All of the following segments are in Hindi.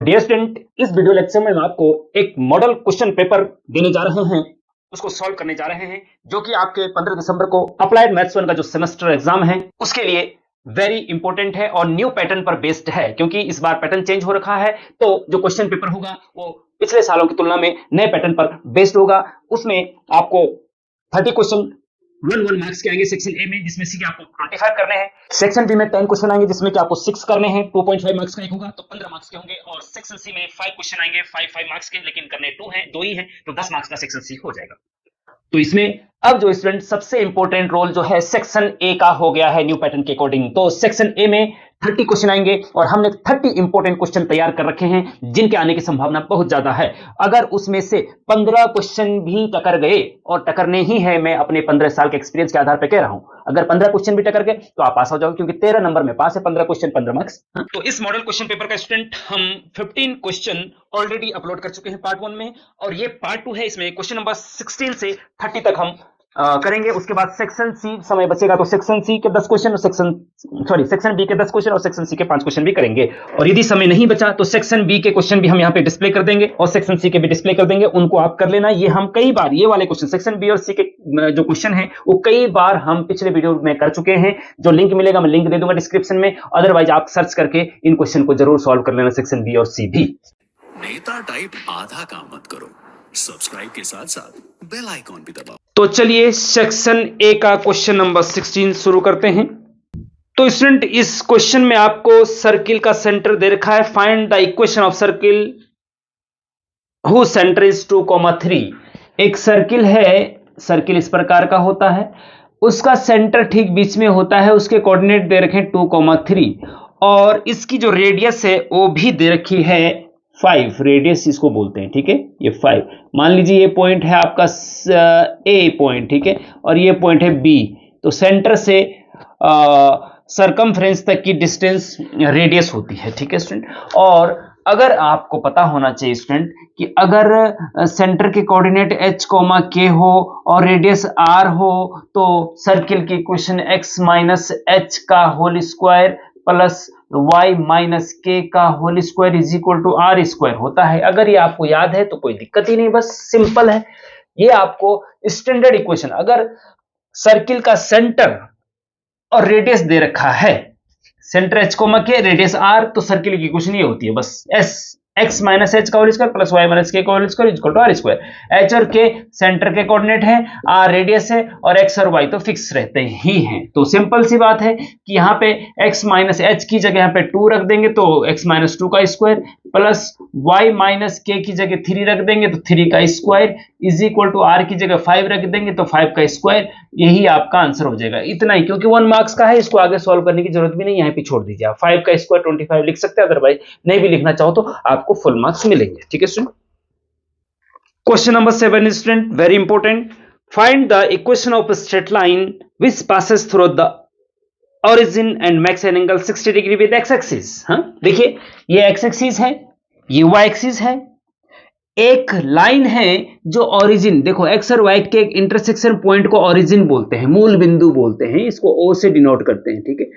डियर स्टूडेंट, इस वीडियो लेक्चर में हम आपको एक मॉडल क्वेश्चन पेपर देने जा रहे हैं, उसको सॉल्व करने जा रहे हैं, जो कि आपके 15 दिसंबर को अप्लाइड मैथ्स 1 का जो सेमेस्टर एग्जाम है उसके लिए वेरी इंपॉर्टेंट है और न्यू पैटर्न पर बेस्ड है, क्योंकि इस बार पैटर्न चेंज हो रखा है। तो जो क्वेश्चन पेपर होगा वो पिछले सालों की तुलना में नए पैटर्न पर बेस्ड होगा। उसमें आपको 30 क्वेश्चन 1 मार्क्स के आएंगे सेक्शन ए में, जिसमें से आपको 25 करने हैं। सेक्शन बी में 10 क्वेश्चन आएंगे, जिसमें कि आपको 6 करने हैं, 2.5 मार्क्स का एक होगा तो 15 मार्क्स के होंगे। और सेक्शन सी में 5 क्वेश्चन आएंगे, 5 मार्क्स के, लेकिन करने 2 ही हैं, तो 10 मार्क्स का सेक्शन सी हो जाएगा। तो इसमें अब जो स्टूडेंट सबसे इंपॉर्टेंट रोल जो है सेक्शन ए का हो गया है न्यू पैटर्न के अकॉर्डिंग। तो सेक्शन ए में 30 क्वेश्चन आएंगे और हमने 30 इंपॉर्टेंट क्वेश्चन तैयार कर रखे हैं, जिनके आने की संभावना बहुत ज्यादा है। अगर उसमें से 15 क्वेश्चन भी टकर गए, और टकरने ही है, मैं अपने 15 साल के एक्सपीरियंस के आधार पर कह रहा हूं, अगर 15 क्वेश्चन भी टकर गए तो आप पास हो जाओगे, क्योंकि 13 नंबर में पास है, 15 क्वेश्चन 15 मार्क्स। तो इस मॉडल क्वेश्चन पेपर का स्टूडेंट हम 15 क्वेश्चन ऑलरेडी अपलोड कर चुके हैं पार्ट 1 में, और ये पार्ट 2 है। इसमें क्वेश्चन नंबर 16 से 30 तक हम करेंगे। उसके बाद सेक्शन सी समय बचेगा तो सेक्शन सी के 10 क्वेश्चन और सेक्शन बी के 10 क्वेश्चन और सेक्शन सी के 5 क्वेश्चन भी करेंगे। और यदि समय नहीं बचा तो सेक्शन बी के क्वेश्चन भी हम यहाँ पे डिस्प्ले कर देंगे और सेक्शन सी के भी डिस्प्ले कर देंगे, उनको आप कर लेना। ये हम कई बार, ये वाले क्वेश्चन सेक्शन बी और सी के जो क्वेश्चन है वो कई बार हम पिछले वीडियो में कर चुके हैं। जो लिंक मिलेगा मैं लिंक दे दूंगा डिस्क्रिप्शन में, अदरवाइज आप सर्च करके इन क्वेश्चन को जरूर सॉल्व कर लेना, सेक्शन बी और सी भी। नेता टाइप आधा काम मत करो, सब्सक्राइब के साथ साथ बेल आइकॉन भी दबाओ। तो चलिए सेक्शन ए का क्वेश्चन नंबर 16 शुरू करते हैं। तो स्टूडेंट, इस क्वेश्चन में आपको सर्किल का सेंटर दे रखा है। Find the equation of circle who centre is 2,3। एक सर्किल है, सर्किल इस प्रकार का होता है, उसका सेंटर ठीक बीच में होता है, उसके कोऑर्डिनेट दे रखे 2,3 और इसकी जो रेडियस है वो भी दे रखी है 5, रेडियस इसको बोलते हैं, ठीक है। ये 5, मान लीजिए ये पॉइंट है आपका ए पॉइंट, ठीक है, और ये पॉइंट है बी। तो सेंटर से सरकमफ्रेंस तक की डिस्टेंस रेडियस होती है, ठीक है स्टूडेंट। और अगर आपको पता होना चाहिए स्टूडेंट कि अगर सेंटर के कोऑर्डिनेट h, k हो और रेडियस r हो, तो सर्किल की इक्वेशन x माइनस h का whole square plus y minus k का whole square is equal to r square होता है। अगर ये आपको याद है तो कोई दिक्कत ही नहीं, बस सिंपल है। ये आपको स्टैंडर्ड इक्वेशन, अगर सर्किल का सेंटर और रेडियस दे रखा है, centre h k radius r, तो सर्किल की इक्वेशन ये होती है बस x माइनस h का whole square plus y minus k का whole square equal to r square. h और k सेंटर के कोऑर्डिनेट है, r रेडियस है, और x और y तो फिक्स रहते ही हैं। तो सिंपल सी बात है कि यहाँ पे x माइनस h की जगह यहाँ पे 2 रख देंगे तो x माइनस 2 का square plus y minus k की जगह 3 रख देंगे तो 3 का square is equal to r की जगह 5 रख देंगे तो 5 का स्क्वायर। यही आपका आंसर हो जाएगा। इतना ही, क्योंकि 1 मार्क्स का है, इसको आगे सॉल्व करने की जरूरत भी नहीं, यहाँ पे छोड़ दीजिए। 5 का स्क्वायर 25 लिख सकते हैं, अदरवाइज नहीं भी लिखना चाहो तो आपको फुल मार्क्स मिलेंगे, ठीक है student. Question number 7 student, very important. Find the equation of straight line which passes through the origin and makes an angle 60 degree with x axis. हाँ, देखिए ये x एक्सिस है, ये y एक्सिस है, एक लाइन है जो ओरिजिन, देखो x और y के इंटरसेक्शन पॉइंट को ओरिजिन बोलते हैं, मूल बिंदु बोलते हैं, इसको o से डिनोट करते हैं, ठीक है।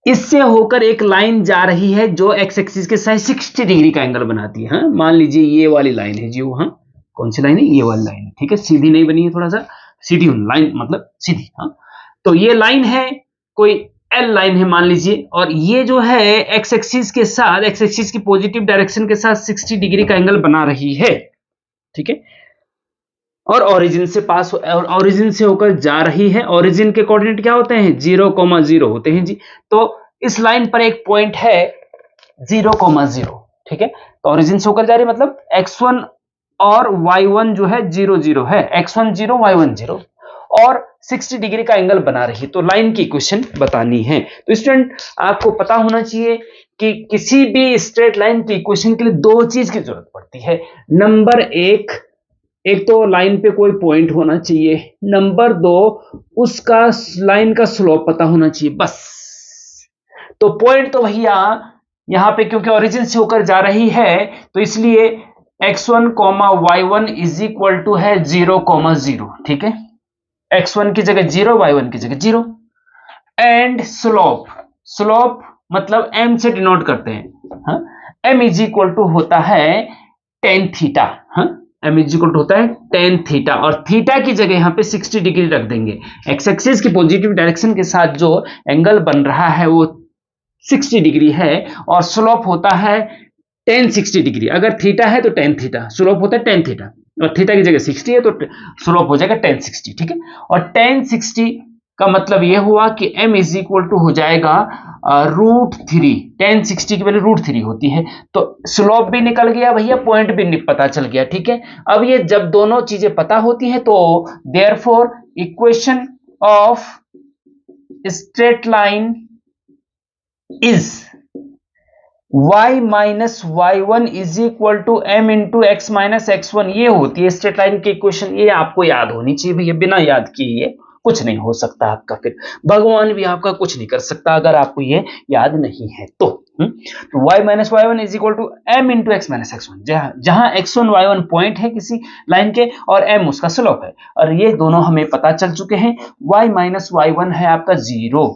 इससे होकर एक लाइन जा रही है जो x एक्सिस के साथ 60 डिग्री का एंगल बनाती है। हाँ, मान लीजिए ये वाली लाइन है जी, हाँ, कौन सी लाइन है? ये वाली लाइन है, ठीक है, सीधी नहीं बनी है, थोड़ा सा सीधी लाइन, मतलब सीधी। हाँ, तो ये लाइन है, कोई L लाइन है मान लीजिए, और ये जो है x एक्सिस के साथ, x एक्सिस की पॉजिटिव डायरेक्शन के साथ 60 डिग्री का एंगल बना रही है, ठीक है। और ओरिजिन से पास, और ओरिजिन से होकर जा रही है। ओरिजिन के कोऑर्डिनेट क्या होते हैं? 0,0 होते हैं जी। तो इस लाइन पर एक पॉइंट है 0,0, ठीक है। तो ओरिजिन से होकर जा रही है, मतलब x1 और y1 जो है 0,0 है, x1 0 y1 0, और 60 डिग्री का एंगल बना रही है। तो लाइन की इक्वेशन बतानी है। तो स्टूडेंट, आपको पता होना चाहिए कि किसी भी स्ट्रेट लाइन की इक्वेशन के लिए 2 चीज की जरूरत पड़ती है। नंबर 1, एक तो लाइन पे कोई पॉइंट होना चाहिए, नंबर 2 उसका लाइन का स्लोप पता होना चाहिए, बस। तो पॉइंट तो भैया यहां पे, क्योंकि ओरिजिन से होकर जा रही है तो इसलिए x1, y1 is equal to है 0,0, ठीक है। x1 की जगह 0, y1 की जगह 0। एंड स्लोप, स्लोप मतलब m से डिनोट करते हैं। हाँ, m इज इक्वल टू होता है टेन थीटा। हाँ, m इज इक्वल टू होता है टेन थीटा, और थीटा की जगह यहाँ पे 60 डिग्री रख देंगे। एक्स एक्सिस की पॉजिटिव डायरेक्शन के साथ जो एंगल बन रहा है वो 60 डिग्री है, और स्लोप होता है टेन 60 डिग्री। अगर थीटा है तो टेन थीटा, स्लोप होता है टेन थीटा, और थीटा की जगह 60 है तो स्लोप हो जाएगा टेन 60। ठीक है, और टेन 60 का मतलब यह हुआ कि m इज इक्वल टू हो जाएगा √3। टेन 60 की वैल्यू √3 होती है, तो स्लोप भी निकल गया भैया, पॉइंट भी पता चल गया। ठीक है, अब ये जब दोनों चीजें पता होती है तो therefore equation of straight line is y minus y1 is equal to m into x minus x1। ये होती है स्ट्रेट लाइन की इक्वेशन। ये आपको याद होनी चाहिए भैया, बिना याद किए ये कुछ नहीं हो सकता आपका, फिर भगवान भी आपका कुछ नहीं कर सकता अगर आपको ये याद नहीं है तो। y minus y1 is equal to m into x minus x1, जहां x1 y1 पॉइंट है किसी लाइन के और m उसका स्लोप है, और ये दोनों हमें पता चल चुके हैं। y माइनस y1 है आपका 0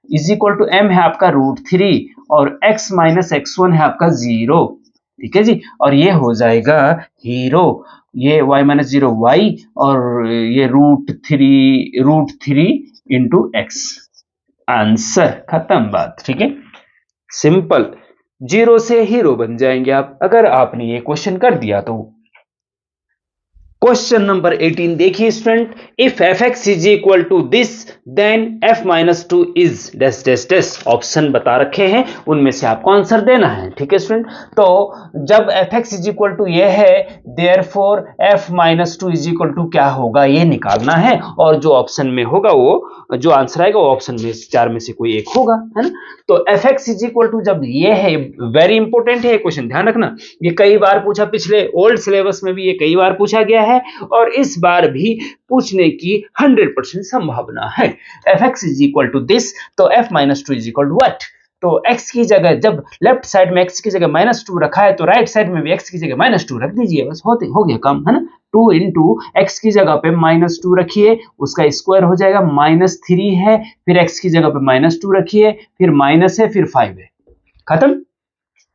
इज इक्वल टू m है आपका √3, और x माइनस x1 है आपका 0। ठीक है जी, और ये हो जाएगा हीरो, ये y माइनस 0 y, और ये √3 इंटू एक्स। आंसर खत्म बात। ठीक है, सिंपल, 0 से हीरो बन जाएंगे आप अगर आपने ये क्वेश्चन कर दिया तो। क्वेश्चन नंबर 18 देखिए student, if fx is equal to this then f minus 2 is dash dash dash. Option बता रखे हैं, उनमें से आपको आंसर देना है। ठीक है स्टूडेंट, तो जब fx इज इक्वल टू ये है therefore f minus 2 is equal to क्या होगा ये निकालना है, और जो ऑप्शन में होगा वो जो आंसर आएगा वो ऑप्शन में चार में से कोई एक होगा, है ना। तो fx इज इक्वल टू जब ये है, वेरी इंपॉर्टेंट है क्वेश्चन, ध्यान रखना, ये कई बार पूछा, पिछले ओल्ड सिलेबस में भी ये कई बार पूछा गया है और इस बार भी पूछने की 100% संभावना है। fx is equal to this, तो f minus 2 is equal to what. तो x की जगह जब लेफ्ट साइड में x की जगह -2 रखा है तो राइट साइड में भी x की जगह -2 रख दीजिए, बस हो गया काम, है ना। 2 इंटू एक्स की जगह पे -2 रखिए, उसका स्क्वायर हो जाएगा -3 है, फिर x की जगह पे -2 रखिए, फिर माइनस है, फिर 5 है, खत्म,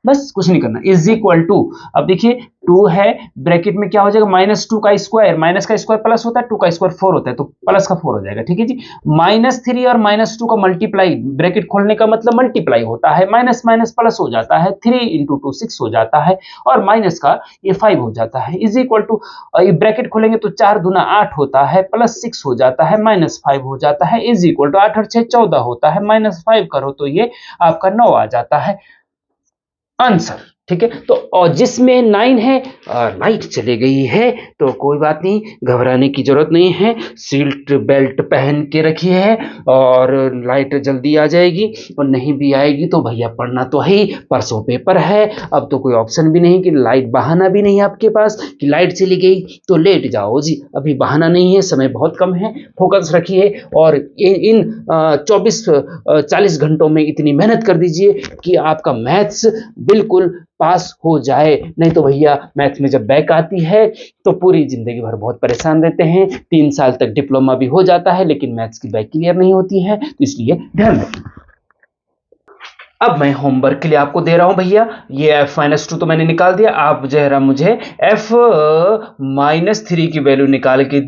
बस कुछ नहीं करना। इज इक्वल टू, अब देखिए 2 है, ब्रैकेट में क्या हो जाएगा -2 का स्क्वायर, माइनस का स्क्वायर प्लस होता है, 2 का स्क्वायर 4 होता है, तो प्लस का 4 हो जाएगा। ठीक है जी, -3 और -2 का मल्टीप्लाई, ब्रैकेट खोलने का मतलब मल्टीप्लाई होता है, माइनस माइनस प्लस हो जाता है, 3 इंटू 2 6 हो जाता है, और माइनस का ये 5 हो जाता है। इज इक्वल टू, ब्रैकेट खोलेंगे तो 4 दूना 8 होता है, प्लस 6 हो जाता है, -5 हो जाता है, इज इक्वल टू 8 और 6 14 होता है, -5 करो तो ये आपका 9 आ जाता है आंसर। ठीक है, तो और जिसमें 9 है, लाइट चली गई है तो कोई बात नहीं, घबराने की जरूरत नहीं है, सीट बेल्ट पहन के रखिए है और लाइट जल्दी आ जाएगी, और नहीं भी आएगी तो भैया पढ़ना तो है ही, परसों पेपर है। अब तो कोई ऑप्शन भी नहीं कि लाइट, बहाना भी नहीं आपके पास कि लाइट चली गई तो लेट जाओ जी, अभी बहाना नहीं है, समय बहुत कम है, फोकस रखिए और इन 24-40 घंटों में इतनी मेहनत कर दीजिए कि आपका मैथ्स बिल्कुल पास हो जाए। नहीं तो भैया मैथ्स में जब बैक आती है तो पूरी जिंदगी भर बहुत परेशान रहते हैं, 3 साल तक डिप्लोमा भी हो जाता है लेकिन मैथ्स की बैक क्लियर नहीं होती है, तो इसलिए ध्यान रखें। अब मैं होमवर्क के लिए आपको दे रहा हूं भैया, ये f माइनस 2 तो मैंने निकाल दिया, आप जरा मुझे f माइनस 3 की वैल्यू निकाल के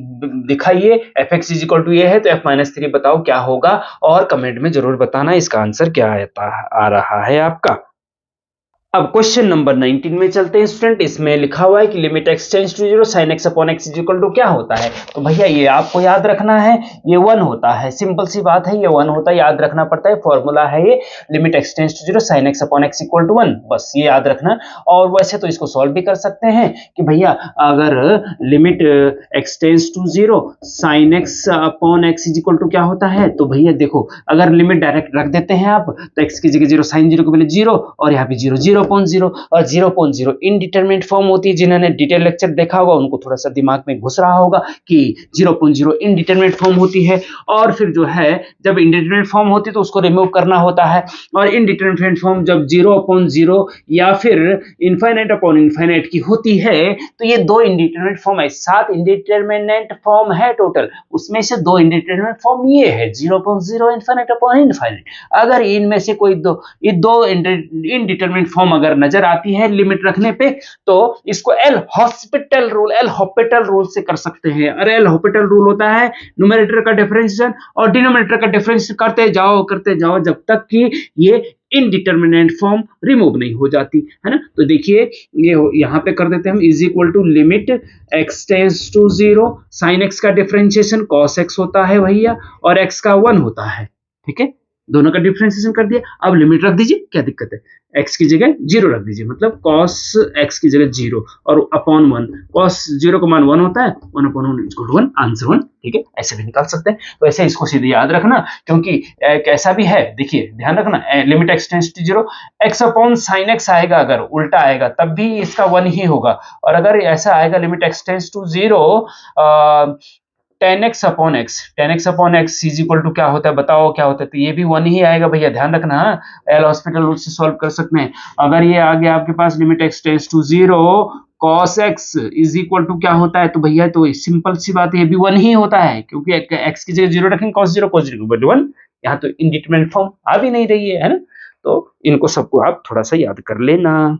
दिखाइए। fx इज इक्वल टू ये है तो f माइनस 3 बताओ क्या होगा, और कमेंट में जरूर बताना इसका आंसर क्या आ रहा है आपका। अब क्वेश्चन नंबर 19 में चलते हैं स्टूडेंट, इसमें लिखा हुआ है कि limit x tends to 0 sin x upon x is equal to क्या होता है। तो भैया ये आपको याद रखना है, ये 1 होता है, सिंपल सी बात है, ये 1 होता है, याद रखना पड़ता है, फॉर्मूला है ये limit x tends to 0 sin x upon x equal to 1, बस ये याद रखना। और वैसे तो इसको सॉल्व भी कर सकते हैं कि भैया अगर limit x tends to 0 sin x upon x is equal to क्या होता है, तो भैया देखो अगर लिमिट डायरेक्ट रख देते हैं आप तो x की जगह 0, sin 0 को पहले 0 और यहाँ पे 0 0.0 और 0.0 इनडिटरमिनेट फॉर्म होती है। जिन्होंने डिटेल लेक्चर देखा होगा उनको थोड़ा सा दिमाग में घुस रहा होगा कि 0.0 इनडिटरमिनेट फॉर्म होती है, और फिर जो है जब इनडिटरमिनेट फॉर्म होती है तो उसको रिमूव करना होता है, और इनडिटरमिनेट फॉर्म जब 0.0 या फिर इनफाइनाइट अपॉन इनफाइनाइट की होती है तो ये 2 इनडिटरमिनेट फॉर्म है, 7 इनडिटरमिनेट फॉर्म है टोटल, उसमें से 2 इनडिटरमिनेट फॉर्म ये है 0.0 इनफाइनाइट अपॉन इनफाइनाइट। अगर इनमें से कोई ये 2 इनडिटरमिनेट फॉर्म फॉर्म अगर नजर आती है लिमिट रखने पे तो इसको एल हॉस्पिटल रूल से कर सकते हैं। अरे एल हॉस्पिटल रूल होता है न्यूमरेटर का डिफरेंशिएशन और डिनोमिनेटर का डिफरेंशिएशन करते जाओ जब तक कि ये इनडिटर्मिनेंट फॉर्म रिमूव नहीं हो जाती है ना। तो देखिए ये यहां पे कर देते हैं हम is equal to limit x tends to 0 sin x का डिफरेंशिएशन cos x होता है भैया और x का 1 होता है। ठीक है, दोनों का डिफरेंशिएशन कर दिया। अब लिमिट रख दीजिए, क्या दिक्कत है, x की जगह 0 रख दीजिए, मतलब cos x की जगह 0 और अपॉन 1, cos 0 का मान 1 होता है, 1 अपॉन 1 इक्वल टू 1, आंसर 1। ठीक है, ऐसे भी निकाल सकते हैं। तो ऐसे इसको सीधे याद रखना, क्योंकि कैसा भी है, देखिए ध्यान रखना, limit x tends to 0 x upon sin x आएगा, अगर उल्टा आएगा तब भी इसका 1 ही होगा, और अगर ऐसा आएगा limit x tends to 0 tan x upon x is equal to क्या होता है, बताओ क्या होता है, तो ये भी 1 ही आएगा भैया, ध्यान रखना। एल हॉस्पिटल रूल से सॉल्व कर सकते हैं। अगर ये आ गया आपके पास limit x tends to 0 cos x is equal to क्या होता है, तो भैया तो सिंपल सी बात है, ये भी 1 ही होता है, क्योंकि x की जगह 0 रखेंगे, cos 0 इक्वल टू 1। यहाँ तो इंडिटरमिनेट फॉर्म आ भी नहीं रही है ना, तो इनको सबको आप थोड़ा सा याद कर लेना।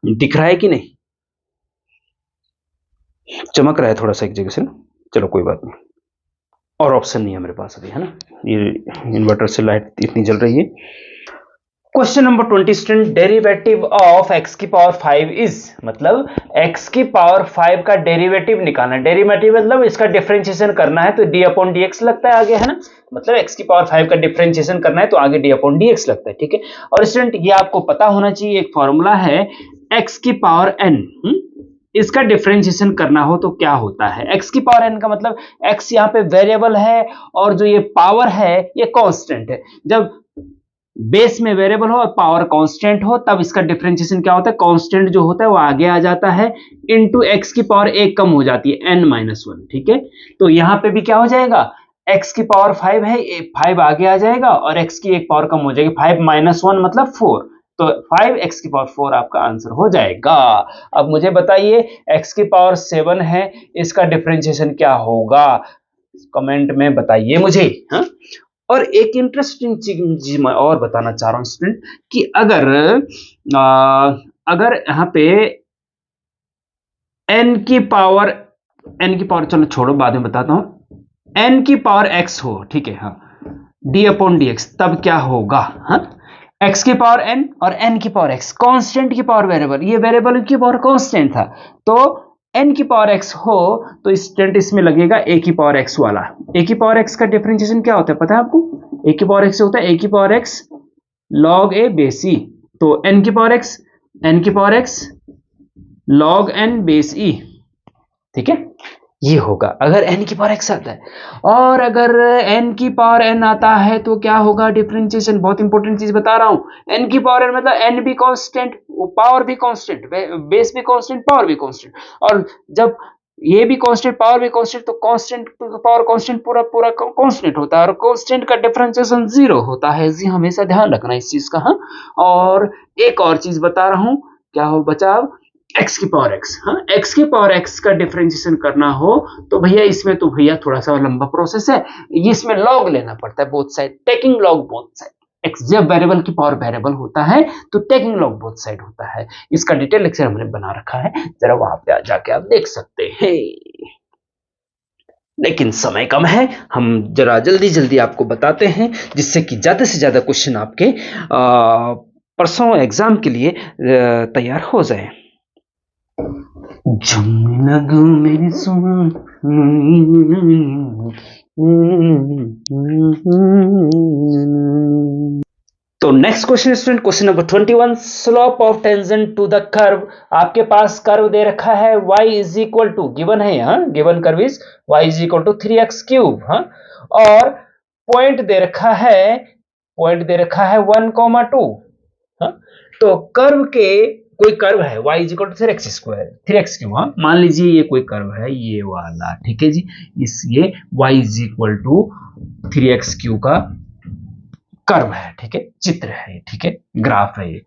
दिख रहा है कि नहीं, चमक रहा है थोड़ा सा एक जगह से ना, चलो कोई बात नहीं, और ऑप्शन नहीं है मेरे पास अभी, है ना, ये इन्वर्टर से लाइट इतनी जल रही है। Question number 20 student, derivative of x की पावर 5 इज, मतलब x की पावर 5 का डेरिवेटिव निकालना, डेरिवेटिव मतलब इसका डिफरेंशिएशन करना है, तो d अपॉन dx लगता है आगे, है ना, मतलब x की पावर 5 का डिफरेंशिएशन करना है तो आगे d अपॉन dx लगता है। ठीक है, और स्टूडेंट ये आपको पता होना चाहिए, एक फॉर्मूला है x की पावर n, इसका डिफरेंशिएशन करना हो तो क्या होता है, x की पावर n का मतलब x यहाँ पे वेरिएबल है और जो ये पावर है ये कांस्टेंट है। जब बेस में वेरिएबल हो और पावर कांस्टेंट हो तब इसका डिफरेंशिएशन क्या होता है, कांस्टेंट जो होता है वो आगे आ जाता है, इनटू x की पावर एक कम हो जाती है n-1। ठीक है, तो यहाँ पे भी क्या हो जाएगा, x की पावर 5 है, 5 आगे आ जाएगा और x की एक पावर कम हो जाएगी, 5 - 1 मतलब 4, तो 5x की पावर 4 आपका आंसर हो जाएगा। अब मुझे बताइए x की पावर 7 है, इसका डिफरेंशिएशन क्या होगा, कमेंट में बताइए मुझे। हाँ, और एक इंटरेस्टिंग चीज मैं और बताना चाह रहा हूं स्टूडेंट, कि अगर यहाँ पे n की पावर चलो छोड़ो बाद में बताता हूं, n की पावर x हो, ठीक है, हाँ, d अपॉन dx, तब क्या होगा, हाँ, x की पावर n और n की पावर x, कांस्टेंट की पावर वेरिएबल, ये वेरिएबल की पावर कांस्टेंट था, तो n की पावर x हो तो स्टूडेंट इसमें लगेगा a की पावर x वाला। a की पावर x का डिफरेंशिएशन क्या होता है पता है आपको, a की पावर x होता है a की power x log a base e, तो n की power x log n base e। ठीक है, ये होगा अगर n की पावर x आता है, और अगर n की पावर n आता है तो क्या होगा डिफरेंशिएशन, बहुत इंपॉर्टेंट चीज बता रहा हूं, n की पावर n मतलब n भी कांस्टेंट, पावर भी कांस्टेंट, बेस भी कांस्टेंट, पावर भी कांस्टेंट, और जब ये भी कांस्टेंट पावर भी कांस्टेंट तो कांस्टेंट पावर कांस्टेंट पूरा कांस्टेंट होता है, और कांस्टेंट का डिफरेंशिएशन 0 होता है, जी हमेशा ध्यान रखना इस चीज का। हाँ, और एक और चीज बता रहा हूं, क्या हो बचा अब, x की पावर x, हाँ, x की पावर x का डिफरेंशिएशन करना हो तो भैया इसमें तो भैया थोड़ा सा लंबा प्रोसेस है, इसमें लॉग लेना पड़ता है both side, taking log both side, x जब वेरिएबल की पावर वेरिएबल होता है तो टेकिंग लॉग बोथ साइड होता है, इसका डिटेल लेक्चर हमने बना रखा है, जरा वहां पे जाके आप देख सकते हैं, लेकिन समय कम है, हम जरा जल्दी आपको बताते हैं जिससे कि ज्यादा से ज्यादा क्वेश्चन आपके परसों एग्जाम के लिए तैयार हो जाए। लगू मेरी तो next question student, question number 21, slope of tangent to the curve, आपके पास कर्व दे रखा है y is equal to, given है, हाँ, given curve is y is equal to 3x cube, हाँ, और पॉइंट दे रखा है 1,2, हाँ, तो कर्व के कोई कर्व है y is equal to 3x square 3x cube, हाँ, मान लीजिए ये कोई कर्व है ये वाला, ठीक है जी, ये y is equal to 3x cube का कर्व है, ठीक है, चित्र है, ठीक है, ग्राफ है,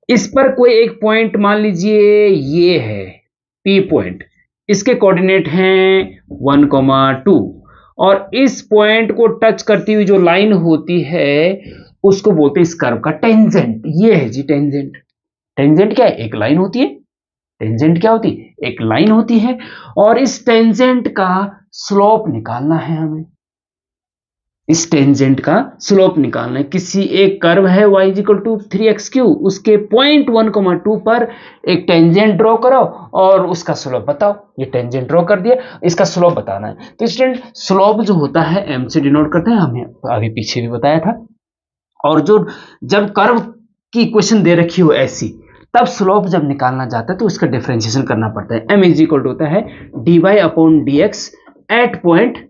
इस पर कोई एक पॉइंट मान लीजिए ये है P पॉइंट, इसके कोऑर्डिनेट हैं 1,2, और इस पॉइंट को टच करती हुई जो लाइन होती है उसको बोलते हैं इस कर्व का टेंजेंट, ये है जी टेंजेंट, टेंजेंट क्या है? एक लाइन होती है। टेंजेंट क्या होती है? एक लाइन होती है। और इस टेंजेंट का स्लोप निकालना है हमें। इस टेंजेंट का स्लोप निकालना है। किसी एक कर्व है y इक्वल टू 3x3, उसके पॉइंट 1,2 पर एक टेंजेंट ड्रॉ करो और उसका स्लोप बताओ। ये टेंजेंट ड्रॉ कर दिया, इसका स्लोप बताना है। तो स्टूडेंट स्लोप जो होता है m से डिनोट करते हैं, हमने अभी पीछे भी बताया था। और जो जब कर्व की इक्वेशन दे रखी हो ऐसी, तब स्लोप जब निकालना जाता है तो इसका डिफरेंशिएशन करना पड़ता है। m इज इक्वल टू होता है dy upon dx at point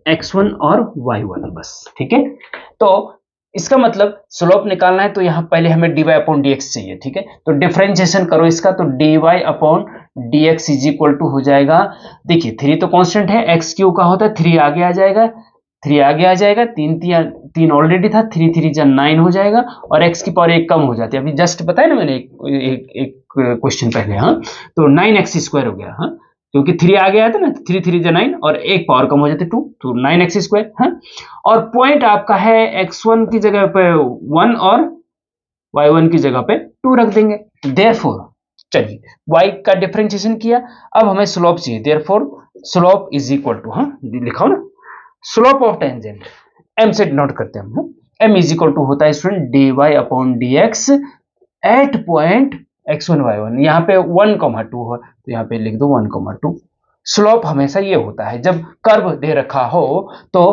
x1 और y1 बस। ठीक है, तो इसका मतलब स्लोप निकालना है तो यहां पहले हमें dy अपॉन dx चाहिए। ठीक है, तो डिफरेंशिएशन करो इसका, तो dy upon dx is equal to हो जाएगा, देखिए 3 तो कांस्टेंट है, x क्यू का होता है 3 आगे आ जाएगा, 3 आगे आ जाएगा, 3 ऑलरेडी था, 3 3 जा 9 हो जाएगा और x की पावर 1 कम हो जाती है। अभी जस्ट बताया ना मैंने एक क्वेश्चन पहले। हाँ, तो 9x स्क्वायर हो गया। हाँ, क्योंकि 3 आगे आया था ना, 3 3 जा 9 और 1 पावर कम हो जाती है 2, तो 9x स्क्वायर। हाँ, और पॉइंट आपका है x1 की जगह पे 1 और y1 की जगह पे 2 रख देंगे। देयरफॉर चलिए y का डिफरेंशिएशन किया, अब हमें स्लोप चाहिए। Therefore slope is equal to, हाँ लिखाओ ना, स्लोप ऑफ टेंजेंट m से डिनोट करते हैं हम। m इज इक्वल टू होता है student dy upon dx at point x1 y1, यहाँ पे 1,2 हो तो यहाँ पे लिख दो 1,2। स्लोप हमेशा ये होता है जब कर्व दे रखा हो तो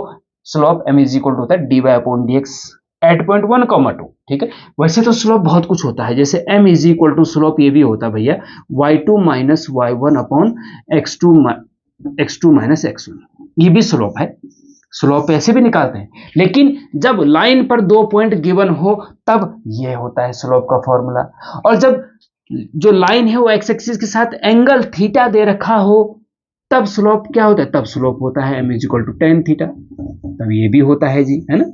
slope m is equal to होता है dy upon dx at point 1,2। ठीक है, वैसे तो स्लोप बहुत कुछ होता है, जैसे m is equal to slope ये भी होता है भैया y2 minus y1 upon x2 minus x1, ये भी स्लोप है। स्लोप ऐसे भी निकालते हैं, लेकिन जब लाइन पर 2 पॉइंट गिवन हो तब ये होता है स्लोप का फॉर्मूला। और जब जो लाइन है वो एक्स एक्सिस के साथ एंगल थीटा दे रखा हो तब स्लोप क्या होता है? तब स्लोप होता है m is equal to tan theta. तब ये भी होता है जी, है ना।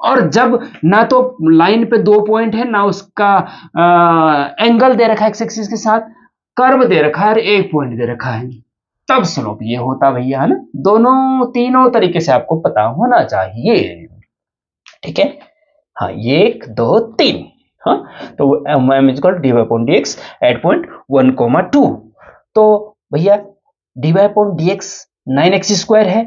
और जब ना तो लाइन पे 2 पॉइंट है ना उसका एंगल दे रखा है एक्स एक्सिस के साथ, कर्व दे रखा है और 1 पॉइंट दे रखा है, तब स्लोप ये होता भैया, है ना। तीनों तरीके से आपको पता होना चाहिए। ठीक है, हाँ 1 2 3। हाँ, तो m is equal to dy upon dx at point 1,2। तो भैया dy upon dx 9x square है,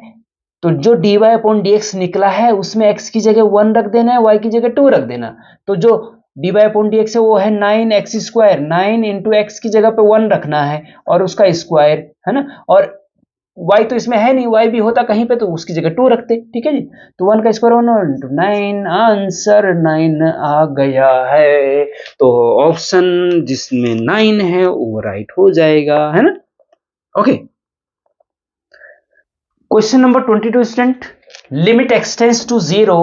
तो जो dy अपॉन dx निकला है उसमें x की जगह 1 रख देना है, y की जगह 2 रख देना। तो जो dy अपॉन dx है वो है 9x स्क्वायर, 9 इंटू x की जगह पे 1 रखना है और उसका स्क्वायर, है ना। और y तो इसमें है नहीं, y भी होता कहीं पे तो उसकी जगह 2 रखते। ठीक है जी, तो 1 का स्क्वायर 1 इंटू 9, आंसर 9 आ गया है। तो ऑप्शन जिसमें 9 है वो राइट हो जाएगा, है ना। Okay, question number 22 student, limit x tends to 0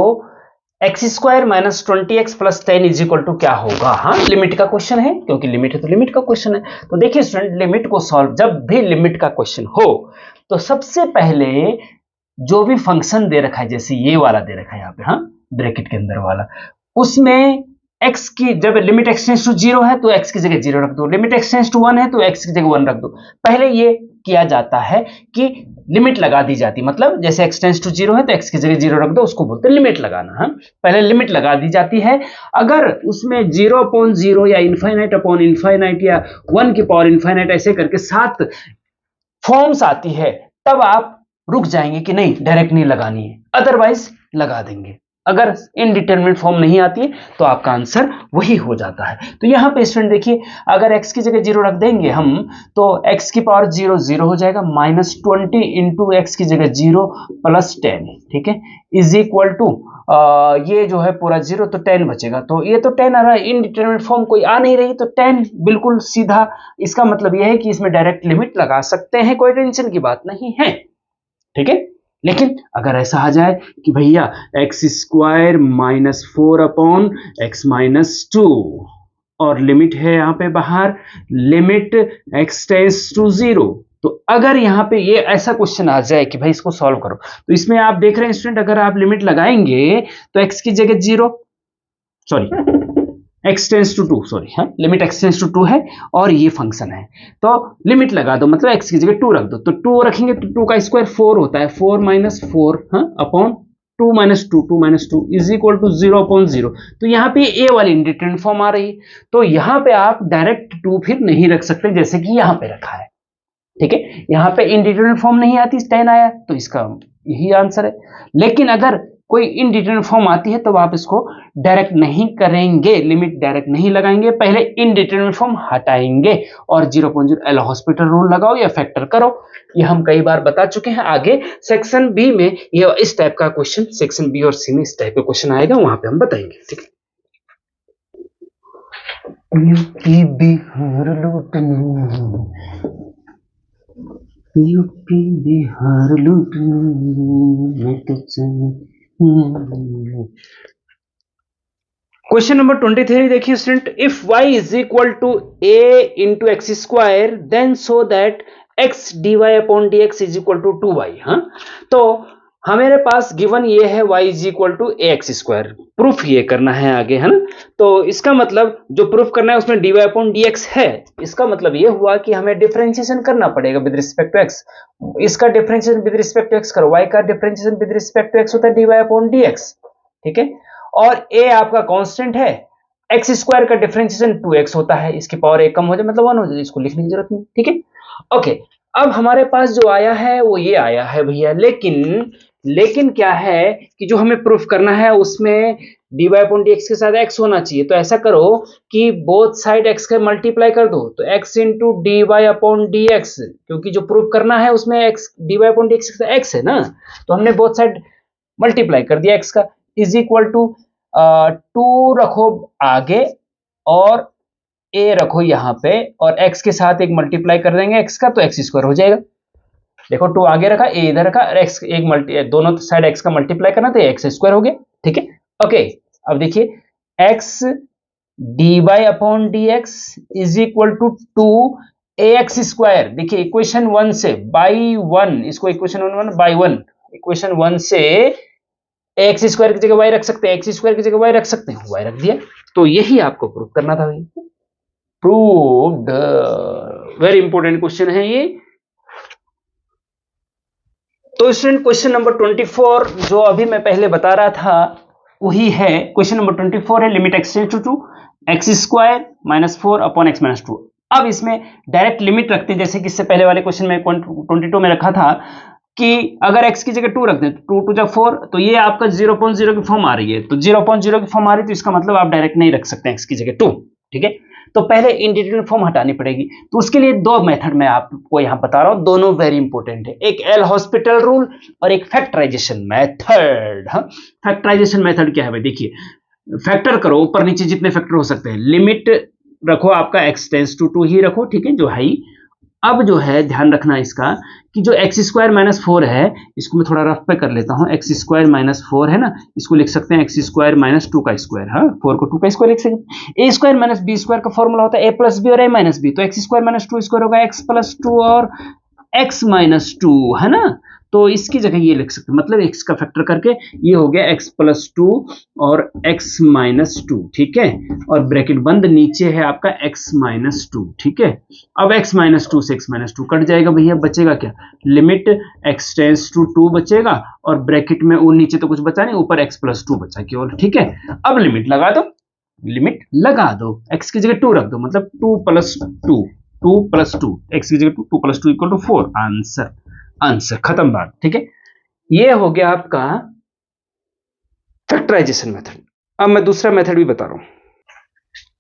x square minus 20x plus 10 is equal to क्या होगा। हाँ, लिमिट का क्वेश्चन है, क्योंकि लिमिट है तो लिमिट का क्वेश्चन है। तो देखिए स्टूडेंट, लिमिट को सॉल्व, जब भी लिमिट का क्वेश्चन हो तो सबसे पहले जो भी फंक्शन दे रखा है, जैसे ये वाला दे रखा है यहाँ पे, हाँ ब्रैकेट के अंदर वाला, उसमें x की जब लिमिट एक्सटेंड्स टू 0 है तो x की जगह 0 रख दो, लिमिट एक्सटेंड्स टू 1 है तो x की जगह 1 रख दो। पहले ये किया जाता है कि लिमिट लगा दी जाती, मतलब जैसे एक्सटेंड्स टू 0 है तो x की जगह 0 रख दो, उसको बोलते हैं लिमिट लगाना। हाँ, पहले लिमिट लगा दी जाती है। अगर उसमें 0 अपॉन 0 या इनफाइनाइट अपॉन इनफाइनाइट या 1 की पावर इनफाइनाइट ऐसे करके 7 फॉर्म्स आती है, तब आप रुक जाएंगे कि नहीं डायरेक्ट नहीं लगानी है, अदरवाइज लगा देंगे। अगर इनडिटरमिनेट फॉर्म नहीं आती है तो आपका आंसर वही हो जाता है। तो यहाँ पे स्टूडेंट देखिए, अगर x की जगह 0 रख देंगे हम तो x की पावर 0 0 हो जाएगा, माइनस 20 इंटू एक्स की जगह 0 प्लस 10, ठीक है, इज इक्वल टू ये जो है पूरा 0 तो 10 बचेगा। तो ये तो 10 आ रहा है, इनडिटरमिनेट फॉर्म कोई आ नहीं रही तो 10 बिल्कुल सीधा। इसका मतलब यह है कि इसमें डायरेक्ट लिमिट लगा सकते हैं, कोई टेंशन की बात नहीं है। ठीक है, लेकिन अगर ऐसा आ जाए कि भैया x square minus 4 upon x minus 2 और लिमिट है यहाँ पे बाहर, लिमिट एक्स टेंड्स टू 0, तो अगर यहाँ पे ये ऐसा क्वेश्चन आ जाए कि भाई इसको सॉल्व करो, तो इसमें आप देख रहे हैं स्टूडेंट, अगर आप लिमिट लगाएंगे तो एक्स की जगह 0, sorry x tends to 2, sorry, हाँ लिमिट x टेंड्स टू 2 है और ये फंक्शन है, तो लिमिट लगा दो, मतलब x की जगह 2 रख दो। तो 2 रखेंगे तो 2 का स्क्वायर 4 होता है, 4 माइनस 4 हाँ upon 2 minus two is equal to 0/0। तो यहाँ पे ए वाली इंडिटरमिनेट फॉर्म आ रही है, तो यहाँ पे आप डायरेक्ट 2 फिर नहीं रख सकते जैसे कि यहाँ पे रखा है, ठीक है। यहाँ पे इंडिटरमिनेट फॉर्म नहीं आती, 10 आया, तो इसका यही आंसर है। लेकिन अगर कोई इनडिटरमिनेट फॉर्म आती है तो आप इसको डायरेक्ट नहीं करेंगे, लिमिट डायरेक्ट नहीं लगाएंगे, पहले इनडिटरमिनेट फॉर्म हटाएंगे और 0.0 एल हॉस्पिटल रूल लगाओ या फैक्टर करो। ये हम कई बार बता चुके हैं। आगे सेक्शन बी में ये इस टाइप का क्वेश्चन, सेक्शन बी और सी में इस टाइप का क्वेश्चन आएगा, वहां पे हम बताएंगे, ठीक है। यूपी बिहार लूटना, यूपी बिहार लूटना मैं तो क्वेश्चन नंबर 23 देखिए student, if y is equal to a into x square then so that x dy upon dx is equal to 2y। हाँ, तो हमारे पास गिवन ये है y is equal to a x square, proof ये करना है आगे, है ना। तो इसका मतलब जो प्रूफ करना है उसमें dy अपॉन dx है, इसका मतलब ये हुआ कि हमें डिफरेंशिएशन करना पड़ेगा विद रिस्पेक्ट टू x। इसका differentiation with respect to x करो, y का differentiation with respect to x होता है dy अपॉन dx, ठीक है। और a आपका कांस्टेंट है, एक्स स्क्वायर का डिफरेंशिएशन 2x होता है, इसकी पावर 1 कम हो जाए मतलब 1 हो जाए, इसको लिखने की जरूरत नहीं, ठीक है। ओके, अब हमारे पास जो आया है वो ये आया है भैया, लेकिन क्या है कि जो हमें प्रूफ करना है उसमें dy अपॉन dx के साथ x होना चाहिए। तो ऐसा करो कि बोथ साइड x का मल्टीप्लाई कर दो, तो x into dy upon dx, क्योंकि जो प्रूफ करना है उसमें x dy अपॉन dx के साथ x है ना, तो हमने बोथ साइड मल्टीप्लाई कर दिया x का, इज इक्वल टू 2 रखो आगे और a रखो यहाँ पे, और x के साथ एक मल्टीप्लाई कर देंगे x का, तो x स्क्वायर हो जाएगा। देखो 2 आगे रखा, a इधर रखा, और x एक मल्टी, दोनों साइड x का मल्टीप्लाई करना तो x स्क्वायर हो गया, ठीक है। ओके, अब देखिए x dy upon dx is equal to 2ax square. देखिए इक्वेशन 1 से बाई 1, इसको इक्वेशन 1 बाई 1, इक्वेशन 1 से एक्स स्क्वायर की जगह y रख सकते हैं, एक्स स्क्वायर की जगह y रख सकते हैं, y रख दिया। तो यही आपको प्रूव करना था भाई, प्रूव्ड। वेरी इंपॉर्टेंट क्वेश्चन है ये। तो स्टूडेंट क्वेश्चन नंबर 24 जो अभी मैं पहले बता रहा था वही है, क्वेश्चन नंबर 24 है, limit x tends to x square minus 4 upon x minus 2। अब इसमें डायरेक्ट लिमिट रखते हैं, जैसे कि इससे पहले वाले क्वेश्चन में 22 में रखा था कि अगर x की जगह 2 रख दें तो 2 टू जा 4, तो ये आपका 0.0 की फॉर्म आ रही है, तो 0.0 की फॉर्म आ रही है, तो इसका मतलब आप डायरेक्ट नहीं रख सकते x की जगह 2, ठीक है। तो पहले इंडिटरमिनेट फॉर्म हटानी पड़ेगी, तो उसके लिए 2 मेथड मैं आपको यहां बता रहा हूं, दोनों वेरी इंपॉर्टेंट है, एक एल हॉस्पिटल रूल और एक फैक्टराइजेशन मेथड। हाँ, फैक्टराइजेशन मेथड क्या है भाई, देखिए फैक्टर करो, ऊपर नीचे जितने फैक्टर हो सकते हैं, लिमिट रखो आपका x टेंड्स टू 2 ही रखो, ठीक है, जो है। अब जो है ध्यान रखना इसका कि जो एक्स स्क्वायर माइनस 4 है, इसको मैं थोड़ा रफ पे कर लेता हूं, एक्स स्क्वायर माइनस 4 है ना, इसको लिख सकते हैं एक्स स्क्वायर माइनस 2 का स्क्वायर। हाँ, 4 को 2 का स्क्वायर लिख सकते हैं। ए स्क्वायर माइनस बी स्क्वायर का फॉर्मूला होता है ए प्लस बी और ए माइनस बी, तो एक्स स्क्वायर माइनस 2 स्क्वायर होगा एक्स प्लस 2 और एक्स माइनस 2, है ना। तो इसकी जगह ये लिख सकते हैं, मतलब x का फैक्टर करके ये हो गया x प्लस 2 और x माइनस 2, ठीक है, और ब्रैकेट बंद, नीचे है आपका x माइनस 2, ठीक है। अब x माइनस 2 से x माइनस 2 कट जाएगा भैया, बचेगा क्या, लिमिट x टेंड्स टू 2 बचेगा, और ब्रैकेट में वो नीचे तो कुछ बचा नहीं, ऊपर x प्लस 2 बचा केवल, ठीक है। अब लिमिट लगा दो, लिमिट लगा दो, x की जगह 2 रख दो, मतलब 2 प्लस 2, 2 प्लस 2, x की जगह 2 प्लस 2 इक्वल टू 4, आंसर खत्म बात, ठीक है। ये हो गया आपका फैक्टराइजेशन मेथड। अब मैं दूसरा मेथड भी बता रहा हूं,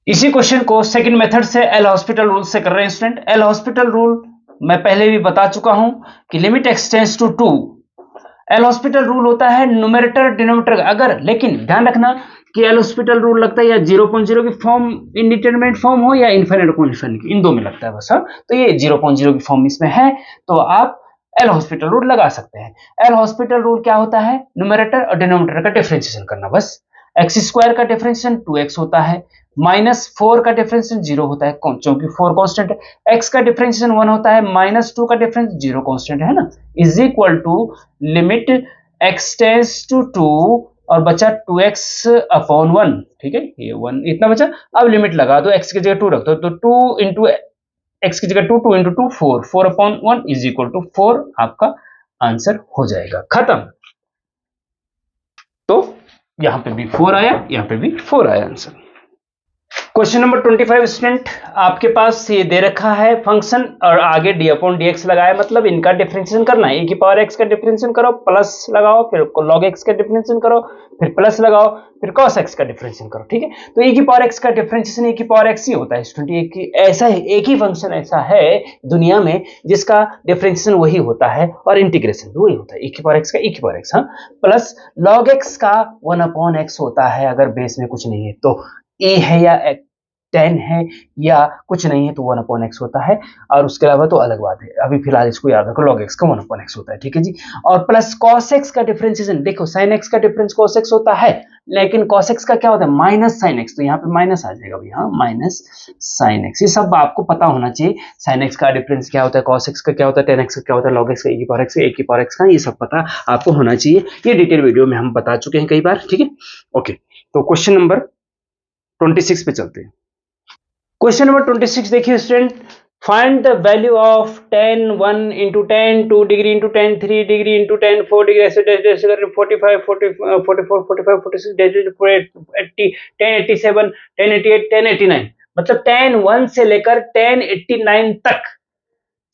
इसी क्वेश्चन को सेकंड मेथड से एल हॉस्पिटल रूल से कर रहे हैं स्टूडेंट। एल हॉस्पिटल रूल मैं पहले भी बता चुका हूं कि limit x tends to 2, L hospital rule होता है न्यूमरेटर डिनोमिनेटर, अगर, लेकिन ध्यान रखना कि एल हॉस्पिटल रूल लगता है या 0.0 की फॉर्म इंडिटरमिनेट फॉर्म हो या इनफाइनाइट अपॉन इनफाइनाइट, इन दो में लगता है बस। हाँ, तो ये 0.0 की फॉर्म इसमें है, तो आप एल हॉस्पिटल रूल लगा सकते हैं। एल हॉस्पिटल रूल क्या होता है, न्यूमरेटर और डिनोमिनेटर का डिफरेंशिएशन करना, बस। एक्स स्क्वायर का डिफरेंशिएशन 2x होता है, माइनस 4 का डिफरेंशिएशन 0 होता है, क्योंकि 4 कांस्टेंट है। x का डिफरेंशिएशन 1 होता है, माइनस 2 का डिफरेंस 0 कांस्टेंट है ना, is equal to limit x tends to 2 और बचा 2x अपॉन 1, ठीक है, ये 1 इतना बचा। अब लिमिट लगा दो, x की जगह 2 रख दो, तो 2 इंटू x की जगह 2, 2 into 2 4, 4 upon 1 is equal to 4, आपका आंसर हो जाएगा, खत्म। तो यहां पे भी 4 आया, यहां पे भी 4 आया आंसर। क्वेश्चन नंबर 25 स्टूडेंट, आपके पास ये दे रखा है फंक्शन और आगे डी अपॉन डी एक्स लगाया, मतलब इनका डिफरेंशिएशन करना है। ए की पावर एक्स का डिफरेंशिएशन करो, प्लस लगाओ, फिर लॉग एक्स का डिफरेंशिएशन करो, फिर प्लस लगाओ, फिर कॉस एक्स का डिफरेंशिएशन करो, ठीक है। तो ए की पावर एक्स का डिफरेंशिएशन ए की पावर एक्स ही होता है स्टूडेंट। ऐसा है, एक ही फंक्शन ऐसा है दुनिया में जिसका डिफरेंशिएशन वही होता है और इंटीग्रेशन भी वही होता है, ए की पावर एक्स का ए की पावर एक्स, हाँ, प्लस लॉग एक्स का 1 अपॉन एक्स होता है अगर बेस में कुछ नहीं है तो, ए है या 10 है या कुछ नहीं है तो 1 अपॉन एक्स होता है, और उसके अलावा तो अलग बात है। अभी फिलहाल इसको याद रखो, लॉग एक्स का 1 अपॉन एक्स होता है, ठीक है जी। और प्लस कॉस एक्स का डिफरेंशिएशन, देखो साइन एक्स का डिफरेंस कॉस एक्स होता है, लेकिन कॉस एक्स का क्या होता है, माइनस साइन एक्स, तो यहाँ पे माइनस आ जाएगा भैया, माइनस साइन एक्स। ये सब आपको पता होना चाहिए, साइन एक्स का डिफरेंस क्या होता है, कॉस एक्स का क्या होता है, टेन एक्स का क्या होता है, लॉग एक्स का ए की पावर एक्स का ए की पावर एक्स का, ये सब पता आपको होना चाहिए। ये डिटेल वीडियो में हम बता चुके हैं कई बार, ठीक है। ओके, तो क्वेश्चन नंबर 26 पे चलते हैं। क्वेश्चन नंबर 26 देखिए student, find the value of tan 1 into tan 2 degree into tan 3 degree into tan 4 degree, ऐसे 45 44 45 46 80 tan 87 tan 88 tan 89, मतलब tan 1 से लेकर tan 89 तक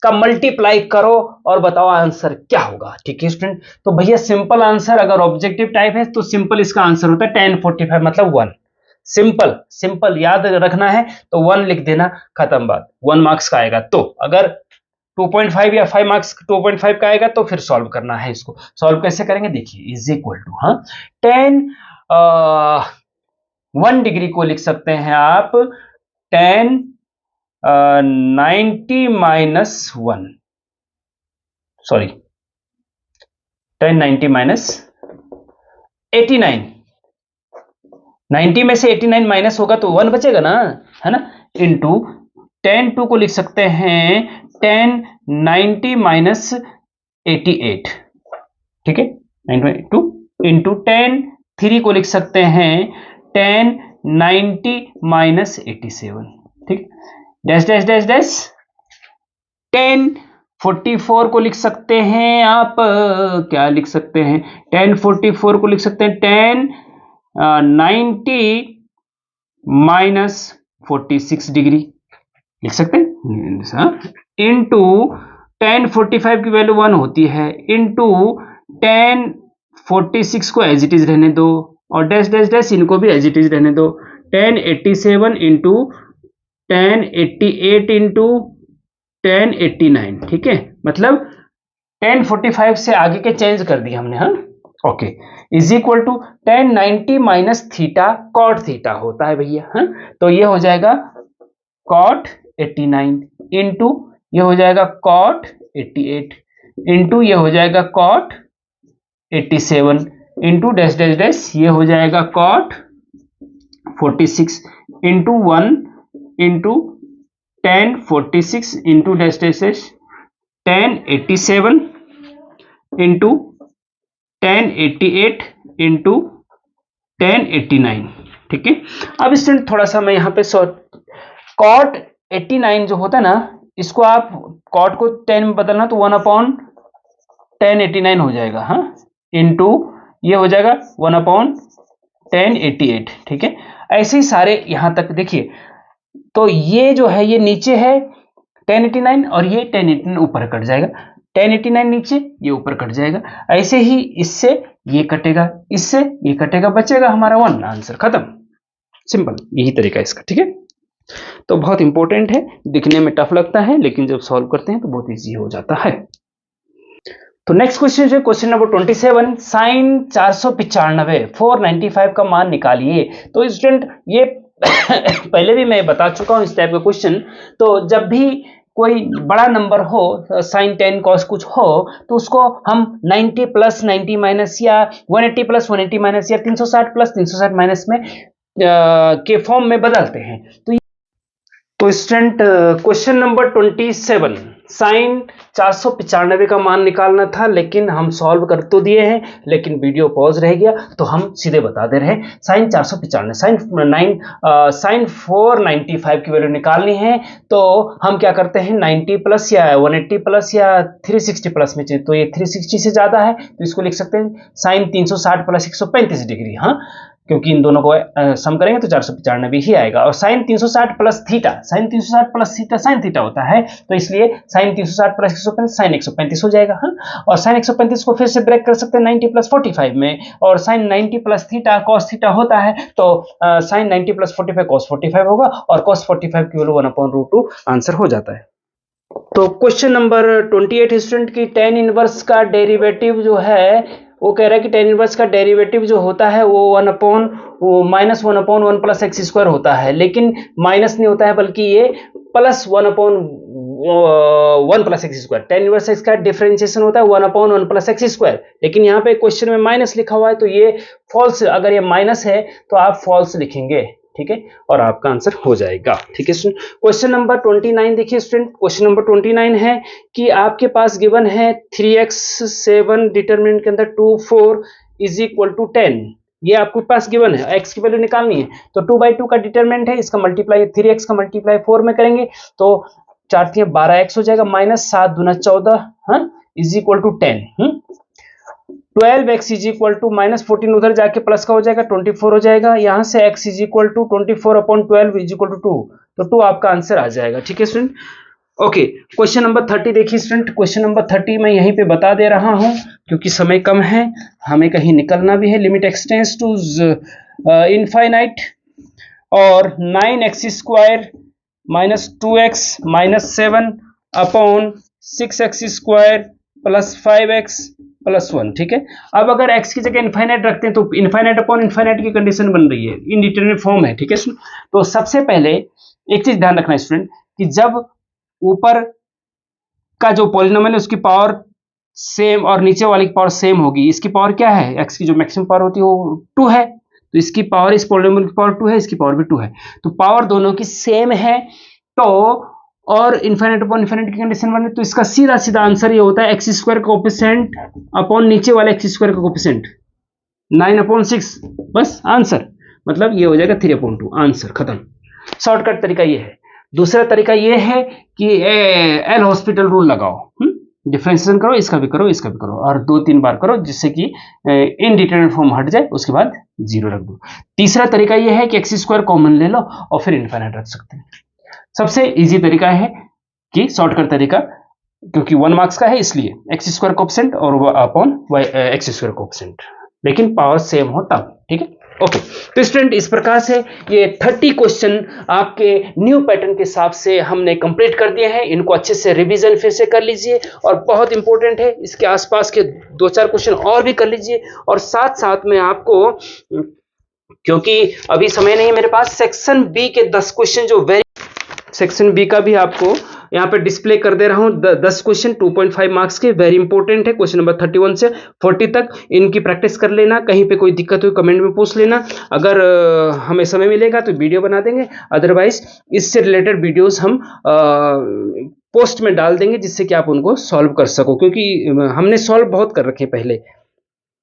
का मल्टीप्लाई करो और बताओ आंसर क्या होगा, ठीक है स्टूडेंट। तो भैया सिंपल आंसर, अगर ऑब्जेक्टिव टाइप है तो सिंपल इसका आंसर होता है tan 45 मतलब 1। सिंपल सिंपल याद रखना है तो 1 लिख देना, खत्म बात, 1 मार्क्स का आएगा। तो अगर 2.5 या 5 मार्क्स 2.5 का आएगा तो फिर सॉल्व करना है। इसको सॉल्व कैसे करेंगे, देखिए इज इक्वल टू, हाँ, tan 1 डिग्री को लिख सकते हैं आप tan 90 minus 1, sorry tan 90 minus 89, 90 में से 89 माइनस होगा तो 1 बचेगा ना, है ना, इनटू tan 2 को लिख सकते हैं tan 90 माइनस 88, ठीक है, 92 इनटू tan 3 को लिख सकते हैं tan 90 माइनस 87, ठीक, dash dash dash dash. tan 44 को लिख सकते हैं आप, क्या लिख सकते हैं, tan 44 को लिख सकते हैं tan 90 माइनस 46 डिग्री लिख सकते हैं, इनटू tan 45 की वैल्यू 1 होती है, इनटू tan 46 को एज इट इज रहने दो और डैश डैश डैश इनको भी एज इट इज रहने दो, tan 87 into tan 88 into tan 89, ठीक है, मतलब tan 45 से आगे के चेंज कर दिए हमने, हाँ, okay, is equal to tan 90 minus theta cot theta होता है भैया, हाँ, तो ये हो जाएगा कॉट 89 इंटू ये हो जाएगा कॉट 88 इंटू ये हो जाएगा cot 87 into dash dash dash ये हो जाएगा cot 46 into 1 into tan 46 into dash dash dash tan 87 into tan 88 into tan 89, ठीक है। अब स्टूडेंट थोड़ा सा मैं यहाँ पे कॉट 89 जो होता है ना, इसको आप कॉट को 10 में बदलना तो 1 अपॉन tan 89 हो जाएगा, हाँ, इंटू ये हो जाएगा 1 अपॉन tan 88, ठीक है। ऐसे ही सारे यहाँ तक देखिए, तो ये जो है ये नीचे है tan 89 और ये tan 89 ऊपर कट जाएगा, tan 89 नीचे ये ऊपर कट जाएगा, ऐसे ही इससे ये कटेगा, इससे ये कटेगा, बचेगा हमारा 1, आंसर खत्म, सिंपल, यही तरीका है इसका, ठीक है। तो बहुत इंपॉर्टेंट है, दिखने में टफ लगता है लेकिन जब सॉल्व करते हैं तो बहुत इजी हो जाता है। तो नेक्स्ट क्वेश्चन है क्वेश्चन नंबर 27, साइन 495 495 का मान निकालिए। तो स्टूडेंट ये पहले भी मैं बता चुका हूं इस टाइप का क्वेश्चन, तो जब भी कोई बड़ा नंबर हो, साइन 10 कॉस कुछ हो, तो उसको हम 90 प्लस 90 माइनस या 180 प्लस 180 माइनस या 360 प्लस 360 माइनस में के फॉर्म में बदलते हैं। तो स्टूडेंट क्वेश्चन नंबर 27 साइन 495 का मान निकालना था, लेकिन हम सॉल्व कर तो दिए हैं, लेकिन वीडियो पॉज रह गया तो हम सीधे बता दे रहे हैं। साइन 495, साइन 495 की वैल्यू निकालनी है, तो हम क्या करते हैं 90 प्लस या 180 प्लस या 360 प्लस में चाहिए, तो ये 360 से ज्यादा है तो इसको लिख सकते हैं साइन 360 प्लस 135 डिग्री, हाँ, क्योंकि इन दोनों को सम करेंगे तो 495 ही आएगा। और sine 360 plus theta, sine 360 plus theta sine theta होता है, तो इसलिए साइन 360 प्लस 135 साइन 135 हो जाएगा, हाँ। और साइन 135 को फिर से ब्रेक कर सकते हैं 90 प्लस 45 में, और sine 90 plus theta cos theta होता है, तो साइन 90 प्लस 45 कॉस 45 होगा, और कॉस 45 की वैल्यू 1/√2 आंसर हो जाता है। तो क्वेश्चन नंबर 28 स्टूडेंट की टेन इनवर्स का डेरिवेटिव जो है, वो कह रहा है कि टेन इनवर्स का डेरिवेटिव जो होता है वो -1/1 प्लस एक्स स्क्वायर होता है, लेकिन माइनस नहीं होता है बल्कि ये plus 1/1 plus x square. Tan inverse x का डिफरेंशिएशन होता है 1/1 प्लस एक्स स्क्वायर, लेकिन यहाँ पे क्वेश्चन में माइनस लिखा हुआ है, तो ये फॉल्स, अगर ये माइनस है तो आप फॉल्स लिखेंगे, ठीक है, और आपका आंसर हो जाएगा, ठीक है स्टूडेंट। क्वेश्चन नंबर 29 देखिए स्टूडेंट, क्वेश्चन नंबर 29 है कि आपके पास गिवन है 3x 7 डिटरमिनेंट के अंदर 2 4 इज इक्वल टू 10, ये आपके पास गिवन है, x की वैल्यू निकालनी है, तो 2/2 का डिटरमिनेंट है, इसका मल्टीप्लाई 3x का मल्टीप्लाई 4 में करेंगे तो 4 × 12x हो जाएगा, माइनस 7 दूना 14, हाँ, is equal to 10, 12x is equal to -14 उधर जाके प्लस का हो जाएगा 24 हो जाएगा, यहां से x is equal to 24/12 is equal to 2, तो 2 आपका आंसर आ जाएगा, ठीक है स्टूडेंट। ओके, क्वेश्चन नंबर 30 देखिए स्टूडेंट, क्वेश्चन नंबर 30 मैं यहीं पे बता दे रहा हूं क्योंकि समय कम है, हमें कहीं निकलना भी है। लिमिट एक्सटेंड्स टू इनफाइनाइट और 9x² -2x -7 upon 6x² plus 5x plus 1, ठीक है। अब अगर x की जगह इनफाइनाइट रखते हैं तो इनफाइनाइट अपॉन इनफाइनाइट की कंडीशन बन रही है, इनडिटरमिनेट फॉर्म है, ठीक है। तो सबसे पहले एक चीज ध्यान रखना स्टूडेंट कि जब ऊपर का जो पॉलिनोमियल है उसकी पावर सेम और नीचे वाली की पावर सेम होगी, इसकी पावर क्या है, x की जो मैक्सिमम पावर होती है वो 2 है, तो इसकी पावर, इस पॉलिनोमियल की पावर 2 है, इसकी पावर भी 2 है, तो पावर दोनों की सेम है, तो और इनफाइनाइट अपॉन इनफाइनाइट की कंडीशन बने तो इसका सीधा सीधा आंसर ये होता है x² कोएफिशिएंट अपॉन नीचे वाले x² का कोएफिशिएंट 9/6, बस आंसर, मतलब ये हो जाएगा 3/2, आंसर खत्म। शॉर्टकट तरीका ये है। दूसरा तरीका ये है कि एल हॉस्पिटल रूल लगाओ, डिफरेंशिएशन करो, इसका भी करो, इसका भी करो, और 2-3 बार करो जिससे कि इनडिटरमिनेट फॉर्म हट जाए, उसके बाद 0 रख दो। तीसरा तरीका ये है कि x² कॉमन ले लो और फिर इनफाइनाइट रख सकते हैं। सबसे इजी तरीका है कि शॉर्टकट तरीका, क्योंकि 1 मार्क्स का है इसलिए x² कोएफिशिएंट और अपॉन x² कोएफिशिएंट, लेकिन पावर सेम हो तब, ठीक है। ओके, तो स्टूडेंट इस प्रकार से ये 30 क्वेश्चन आपके न्यू पैटर्न के हिसाब से हमने कंप्लीट कर दिए हैं। इनको अच्छे से रिवीजन फिर से कर लीजिए, और बहुत इंपॉर्टेंट है इसके आसपास के 2-4 क्वेश्चन और भी कर लीजिए, और साथ साथ में आपको, क्योंकि अभी समय नहीं मेरे पास, सेक्शन बी के 10 क्वेश्चन जो सेक्शन बी का भी आपको यहाँ पे डिस्प्ले कर दे रहा हूँ, 10 क्वेश्चन 2.5 मार्क्स के, वेरी इंपॉर्टेंट है। क्वेश्चन नंबर 31 से 40 तक इनकी प्रैक्टिस कर लेना, कहीं पे कोई दिक्कत हो कमेंट में पूछ लेना, अगर हमें समय मिलेगा तो वीडियो बना देंगे, अदरवाइज इससे रिलेटेड वीडियोस हम पोस्ट में डाल देंगे जिससे कि आप उनको सॉल्व कर सको, क्योंकि हमने सॉल्व बहुत कर रखे पहले,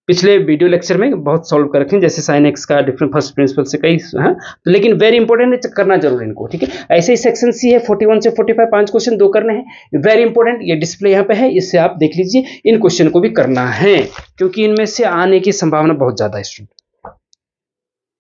पिछले वीडियो लेक्चर में बहुत सॉल्व कर रखे हैं, जैसे साइन एक्स का डिफरेंट फर्स्ट प्रिंसिपल से कई, हाँ, तो लेकिन वेरी इंपॉर्टेंट है, करना जरूर इनको, ठीक है। ऐसे ही सेक्शन सी है 41 से 45, 5 क्वेश्चन 2 करने हैं, वेरी इंपॉर्टेंट, ये डिस्प्ले यहाँ पे है, इससे आप देख लीजिए, इन क्वेश्चन को भी करना है क्योंकि इनमें से आने की संभावना बहुत ज्यादा है स्टूडेंट।